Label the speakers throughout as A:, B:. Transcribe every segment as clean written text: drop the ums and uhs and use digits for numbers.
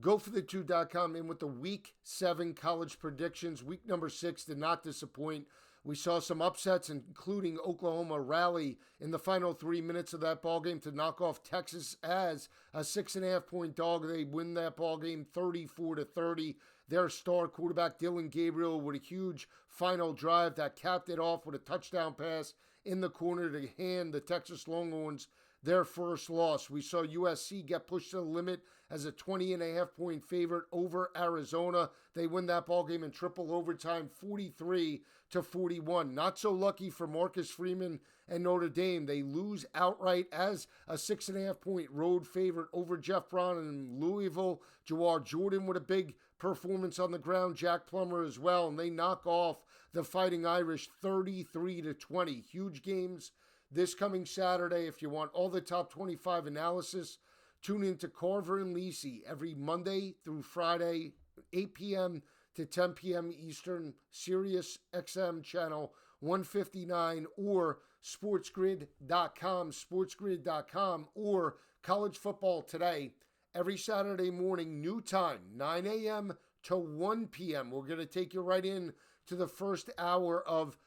A: GoForThe2.com in with the Week 7 college predictions. Week number 6 did not disappoint. We saw some upsets, including Oklahoma rally in the final 3 minutes of that ballgame to knock off Texas as a 6.5-point dog. They win that ballgame 34-30. Their star quarterback, Dillon Gabriel, with a huge final drive that capped it off with a touchdown pass in the corner to hand the Texas Longhorns their first loss. We saw USC get pushed to the limit as a 20.5-point favorite over Arizona. They win that ballgame in triple overtime, 43-41. Not so lucky for Marcus Freeman and Notre Dame. They lose outright as a 6.5-point road favorite over Jeff Brown in Louisville. Jawar Jordan with a big performance on the ground, Jack Plummer as well, and they knock off the Fighting Irish 33-20. Huge games this coming Saturday. If you want all the top 25 analysis, tune in to Carver and Lisi every Monday through Friday, 8 p.m. to 10 p.m. Eastern, Sirius XM channel 159 or sportsgrid.com, or College Football Today every Saturday morning, new time, 9 a.m. to 1 p.m. We're going to take you right in to the first hour of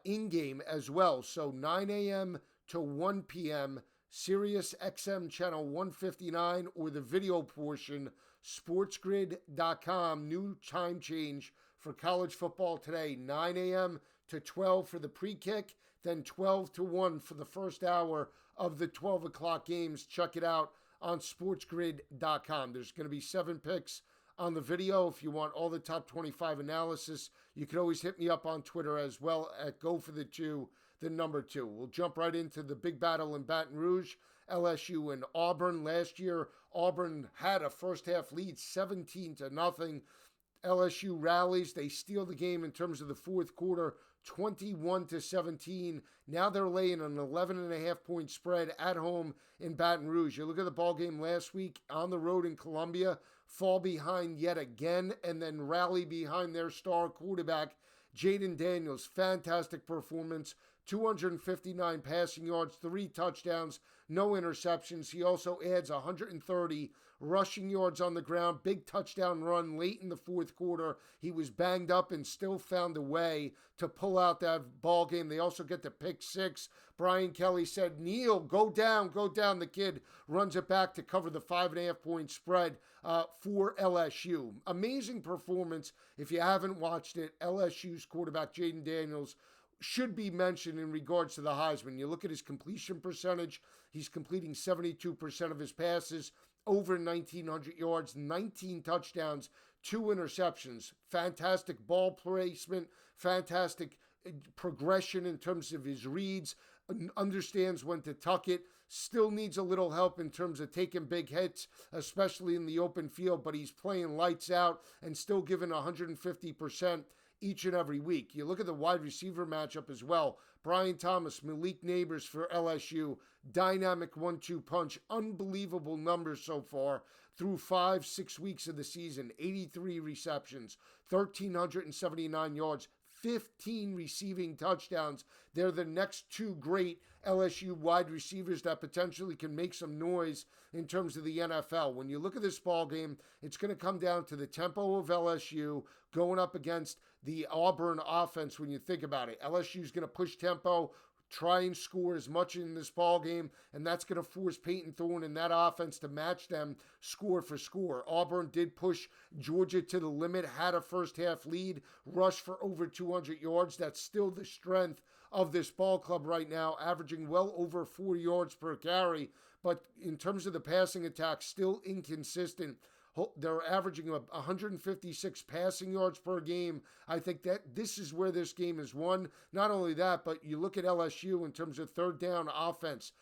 A: in-game as well. So 9 a.m. to 1 p.m., Sirius XM channel 159, or the video portion, sportsgrid.com. New time change for College Football Today, 9 a.m. to 12 for the pre-kick, then 12 to 1 for the first hour of the 12 o'clock games. Check it out on sportsgrid.com. There's going to be 7 picks on the video. If you want all the top 25 analysis, you can always hit me up on Twitter as well at GoForThe2, the number 2. We'll jump right into the big battle in Baton Rouge, LSU and Auburn. Last year, Auburn had a first half lead, 17-0. LSU rallies. They steal the game in terms of the fourth quarter, 21-17. Now they're laying an 11.5-point spread at home in Baton Rouge. You look at the ball game last week on the road in Columbia, fall behind yet again, and then rally behind their star quarterback, Jayden Daniels. Fantastic performance, 259 passing yards, 3 touchdowns, no interceptions. He also adds 130 rushing yards on the ground. Big touchdown run late in the fourth quarter. He was banged up and still found a way to pull out that ball game. They also get the pick 6. Brian Kelly said, "Neil, go down, go down." The kid runs it back to cover the 5.5-point spread for LSU. Amazing performance. If you haven't watched it, LSU's quarterback Jayden Daniels should be mentioned in regards to the Heisman. You look at his completion percentage, he's completing 72% of his passes, over 1,900 yards, 19 touchdowns, 2 interceptions. Fantastic ball placement, fantastic progression in terms of his reads, understands when to tuck it, still needs a little help in terms of taking big hits, especially in the open field, but he's playing lights out and still giving 150% each and every week. You look at the wide receiver matchup as well. Brian Thomas, Malik Neighbors for LSU, dynamic 1-2 punch, unbelievable numbers so far through 5-6 weeks of the season, 83 receptions, 1,379 yards, 15 receiving touchdowns. They're the next 2 great LSU wide receivers that potentially can make some noise in terms of the NFL. When you look at this ball game, it's going to come down to the tempo of LSU going up against the Auburn offense. When you think about it, LSU is going to push tempo, try and score as much in this ball game, and that's going to force Peyton Thorne and that offense to match them score for score. Auburn did push Georgia to the limit, had a first half lead, rushed for over 200 yards. That's still the strength of this ball club right now, averaging well over 4 yards per carry. But in terms of the passing attack, still inconsistent. They're averaging 156 passing yards per game. I think that this is where this game is won. Not only that, but you look at LSU in terms of third down offense.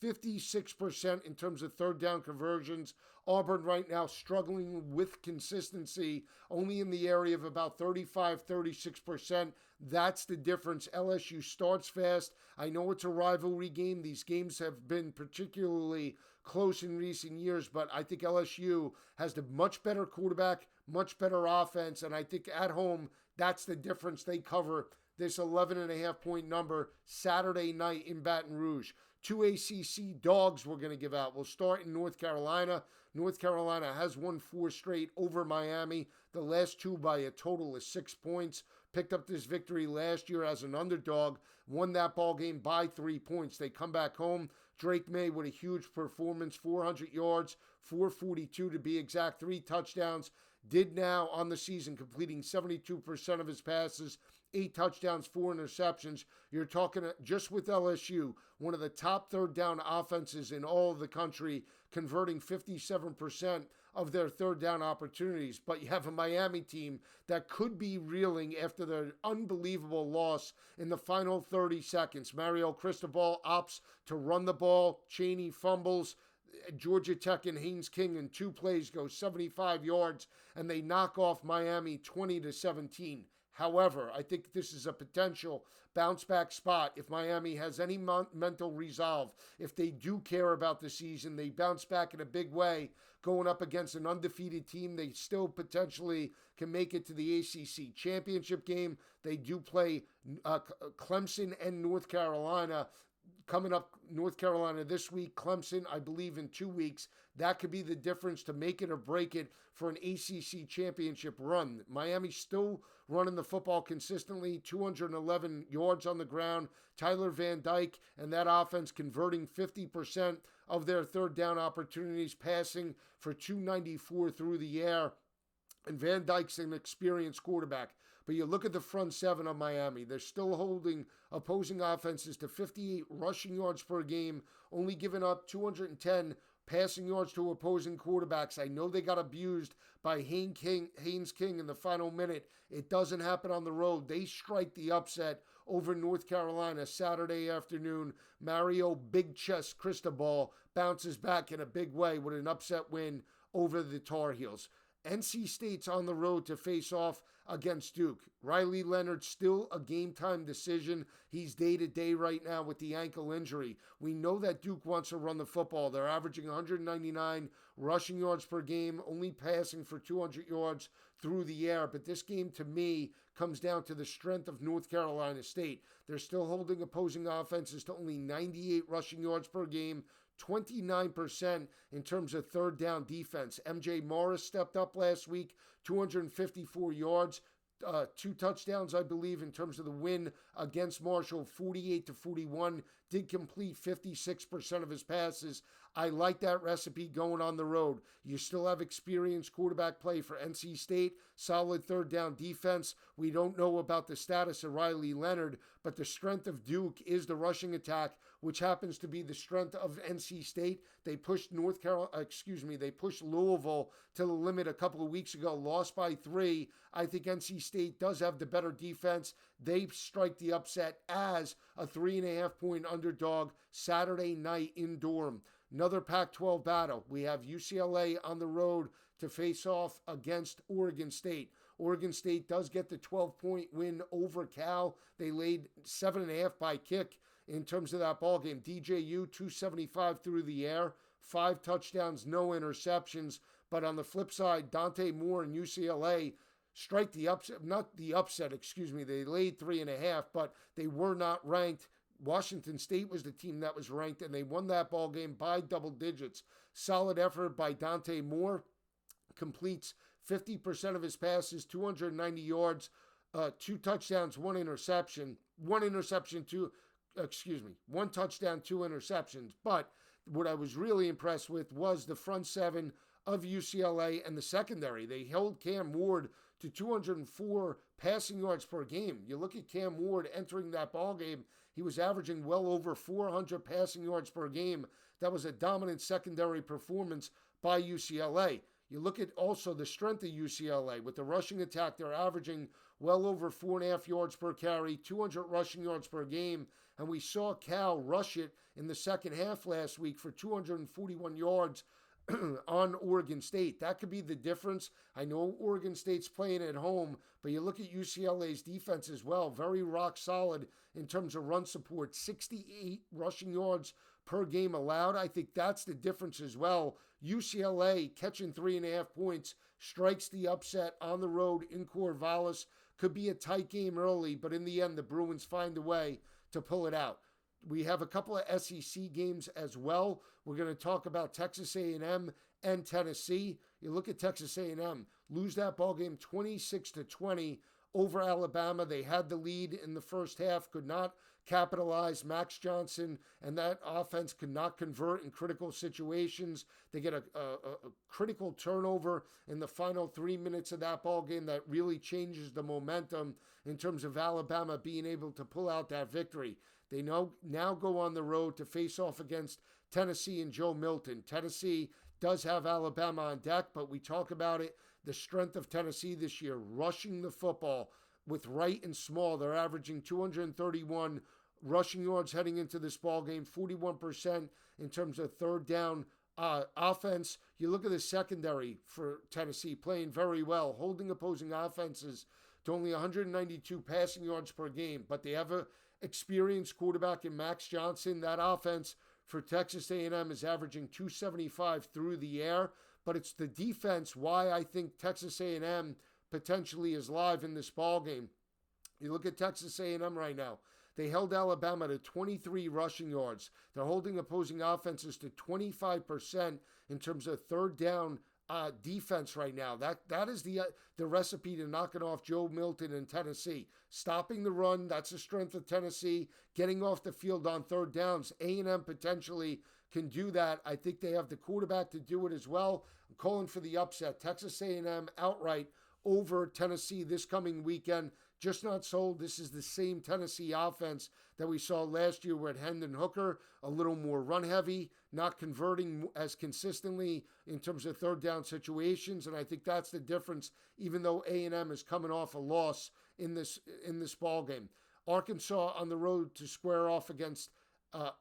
A: 56% in terms of third down conversions. Auburn right now struggling with consistency, only in the area of about 35-36%. That's the difference. LSU starts fast. I know it's a rivalry game. These games have been particularly close in recent years, but I think LSU has the much better quarterback, much better offense, and I think at home, that's the difference. They cover this 11.5-point number Saturday night in Baton Rouge. two ACC dogs we're going to give out. We'll start in North Carolina. North Carolina has won 4 straight over Miami, the last 2 by a total of 6 points. Picked up this victory last year as an underdog, won that ball game by 3 points. They come back home. Drake May with a huge performance, 400 yards, 442 to be exact, 3 touchdowns. Did now on the season, completing 72% of his passes, 8 touchdowns, 4 interceptions. You're talking just with LSU, one of the top third down offenses in all of the country, converting 57% of their third down opportunities. But you have a Miami team that could be reeling after their unbelievable loss in the final 30 seconds. Mario Cristobal opts to run the ball. Chaney fumbles. Georgia Tech and Haynes King in 2 plays go 75 yards, and they knock off Miami 20-17. However, I think this is a potential bounce-back spot if Miami has any mental resolve. If they do care about the season, they bounce back in a big way. Going up against an undefeated team, they still potentially can make it to the ACC championship game. They do play Clemson and North Carolina. Coming up, North Carolina this week, Clemson, I believe, in 2 weeks. That could be the difference to make it or break it for an ACC championship run. Miami's still running the football consistently, 211 yards on the ground. Tyler Van Dyke and that offense converting 50% of their third down opportunities, passing for 294 through the air. And Van Dyke's an experienced quarterback. But you look at the front 7 of Miami, they're still holding opposing offenses to 58 rushing yards per game, only giving up 210 passing yards to opposing quarterbacks. I know they got abused by Haynes King in the final minute. It doesn't happen on the road. They strike the upset over North Carolina Saturday afternoon. Mario Big Chest Cristobal bounces back in a big way with an upset win over the Tar Heels. NC State's on the road to face off against Duke. Riley Leonard still a game-time decision. He's day-to-day right now with the ankle injury. We know that Duke wants to run the football. They're averaging 199 rushing yards per game, only passing for 200 yards through the air. But this game, to me, comes down to the strength of North Carolina State. They're still holding opposing offenses to only 98 rushing yards per game, 29% in terms of third down defense. MJ Morris stepped up last week, 254 yards, 2 touchdowns, I believe, in terms of the win against Marshall, 48-41. Did complete 56% of his passes. I like that recipe going on the road. You still have experienced quarterback play for NC State, solid third down defense. We don't know about the status of Riley Leonard, but the strength of Duke is the rushing attack, which happens to be the strength of NC State. They pushed they pushed Louisville to the limit a couple of weeks ago, lost by 3. I think NC State does have the better defense. They strike the upset as a 3.5-point underdog Saturday night in Durham. Another Pac-12 battle. We have UCLA on the road to face off against Oregon State. Oregon State does get the 12-point win over Cal. They laid 7.5 by kick in terms of that ball game. DJU 275 through the air, 5 touchdowns, no interceptions. But on the flip side, Dante Moore and UCLA strike the upset, not the upset, they laid 3.5, but they were not ranked. Washington State was the team that was ranked, and they won that ball game by double digits. Solid effort by Dante Moore. Completes 50% of his passes, 290 yards, 2 touchdowns, 1 interception. 1 touchdown, 2 interceptions. But what I was really impressed with was the front 7 of UCLA and the secondary. They held Cam Ward to 204 passing yards per game. You look at Cam Ward entering that ball game, he was averaging well over 400 passing yards per game. That was a dominant secondary performance by UCLA. You look at also the strength of UCLA. With the rushing attack, they're averaging well over 4.5 yards per carry, 200 rushing yards per game. And we saw Cal rush it in the second half last week for 241 yards on Oregon State. That could be the difference. I know Oregon State's playing at home, but you look at UCLA's defense as well. Very rock solid in terms of run support. 68 rushing yards per game allowed. I think that's the difference as well. UCLA catching 3.5 points, strikes the upset on the road in Corvallis. Could be a tight game early, but in the end, the Bruins find a way to pull it out. We have a couple of SEC games as well. We're going to talk about Texas A&M and Tennessee. You look at Texas A&M, lose that ball game 26-20 over Alabama. They had the lead in the first half, could not capitalize. Max Johnson and that offense could not convert in critical situations. They get a critical turnover in the final 3 minutes of that ball game that really changes the momentum in terms of Alabama being able to pull out that victory. They now go on the road to face off against Tennessee and Joe Milton. Tennessee does have Alabama on deck, but we talk about it. The strength of Tennessee this year, rushing the football with Wright and Small. They're averaging 231 rushing yards heading into this ball game, 41% in terms of third down offense. You look at the secondary for Tennessee, playing very well, holding opposing offenses to only 192 passing yards per game, but they have a experienced quarterback in Max Johnson. That offense for Texas A&M is averaging 275 through the air, but it's the defense why I think Texas A&M potentially is live in this ball game. You look at Texas A&M right now. They held Alabama to 23 rushing yards. They're holding opposing offenses to 25% in terms of third down defense right now. That is the recipe to knocking off Joe Milton in Tennessee. Stopping the run, that's the strength of Tennessee. Getting off the field on third downs, A&M potentially can do that. I think they have the quarterback to do it as well. I'm calling for the upset. Texas A&M outright over Tennessee this coming weekend. Just not sold. This is the same Tennessee offense that we saw last year with Hendon Hooker, a little more run heavy, not converting as consistently in terms of third down situations, and I think that's the difference, even though A&M is coming off a loss in this ball game. Arkansas on the road to square off against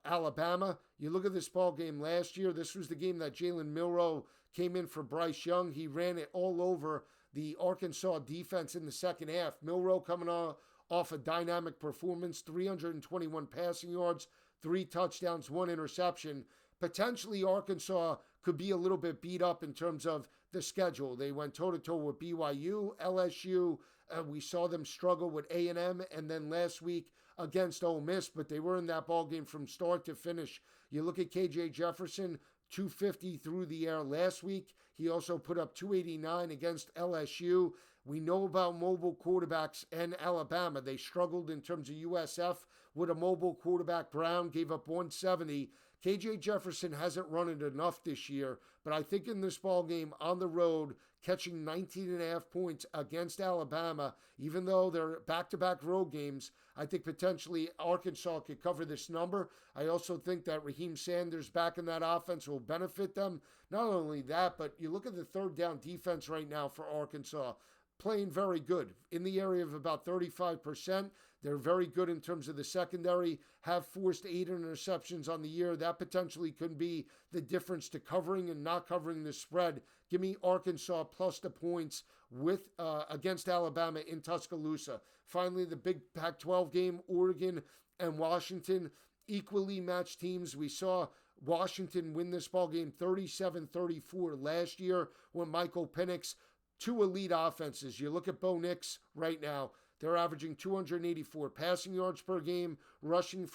A: Alabama. You look at this ball game last year, this was the game that Jalen Milroe came in for Bryce Young. He ran it all over the Arkansas defense in the second half. Milroe coming off a dynamic performance, 321 passing yards, 3 touchdowns, 1 interception. Potentially Arkansas could be a little bit beat up in terms of the schedule. They went toe-to-toe with BYU, LSU. We saw them struggle with A&M, and then last week against Ole Miss, but they were in that ball game from start to finish. You look at KJ Jefferson, 250 through the air last week. He also put up 289 against LSU. We know about mobile quarterbacks and Alabama. They struggled in terms of USF with a mobile quarterback. Brown gave up 170. KJ Jefferson hasn't run it enough this year, but I think in this ball game on the road, catching 19.5 points against Alabama, even though they're back-to-back road games, I think potentially Arkansas could cover this number. I also think that Raheem Sanders back in that offense will benefit them. Not only that, but you look at the third down defense right now for Arkansas, playing very good, in the area of about 35%. They're very good in terms of the secondary, have forced 8 interceptions on the year. That potentially could be the difference to covering and not covering the spread. Give me Arkansas plus the points with against Alabama in Tuscaloosa. Finally, the big Pac-12 game, Oregon and Washington, equally matched teams. We saw Washington win this ball game 37-34 last year when Michael Penix, 2 elite offenses. You look at Bo Nix right now. They're averaging 284 passing yards per game, rushing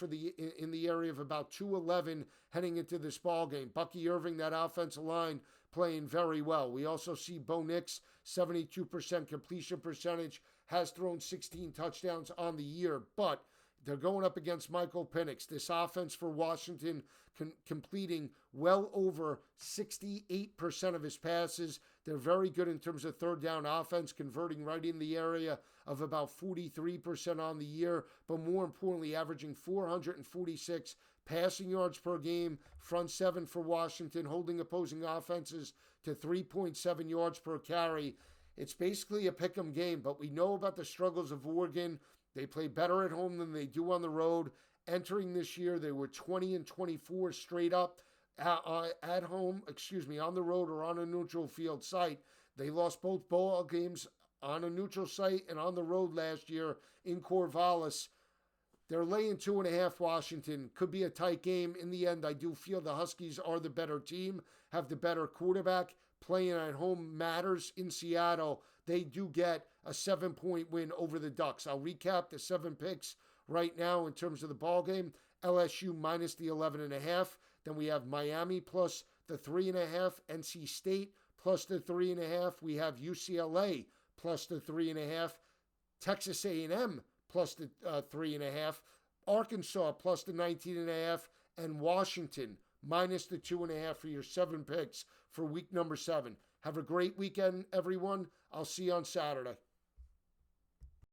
A: in the area of about 211 heading into this ball game. Bucky Irving, that offensive line, playing very well. We also see Bo Nix, 72% completion percentage, has thrown 16 touchdowns on the year, but they're going up against Michael Penix. This offense for Washington completing well over 68% of his passes. They're very good in terms of third down offense, converting right in the area of about 43% on the year, but more importantly, averaging 446 passing yards per game. Front 7 for Washington, holding opposing offenses to 3.7 yards per carry. It's basically a pick'em game, but we know about the struggles of Oregon. They play better at home than they do on the road. Entering this year, they were 20-24 straight up at home, on the road or on a neutral field site. They lost both ball games on a neutral site and on the road last year in Corvallis. They're laying 2.5 Washington. Could be a tight game. In the end, I do feel the Huskies are the better team, have the better quarterback. Playing at home matters in Seattle. They do get a 7-point win over the Ducks. I'll recap the 7 picks right now in terms of the ball game. LSU minus the 11.5. Then we have Miami plus the 3.5. NC State plus the 3.5. We have UCLA plus the 3.5. Texas A&M plus the 3.5. Arkansas plus the 19.5. And Washington minus the 2.5 for your 7 picks for week number 7. Have a great weekend, everyone. I'll see you on Saturday.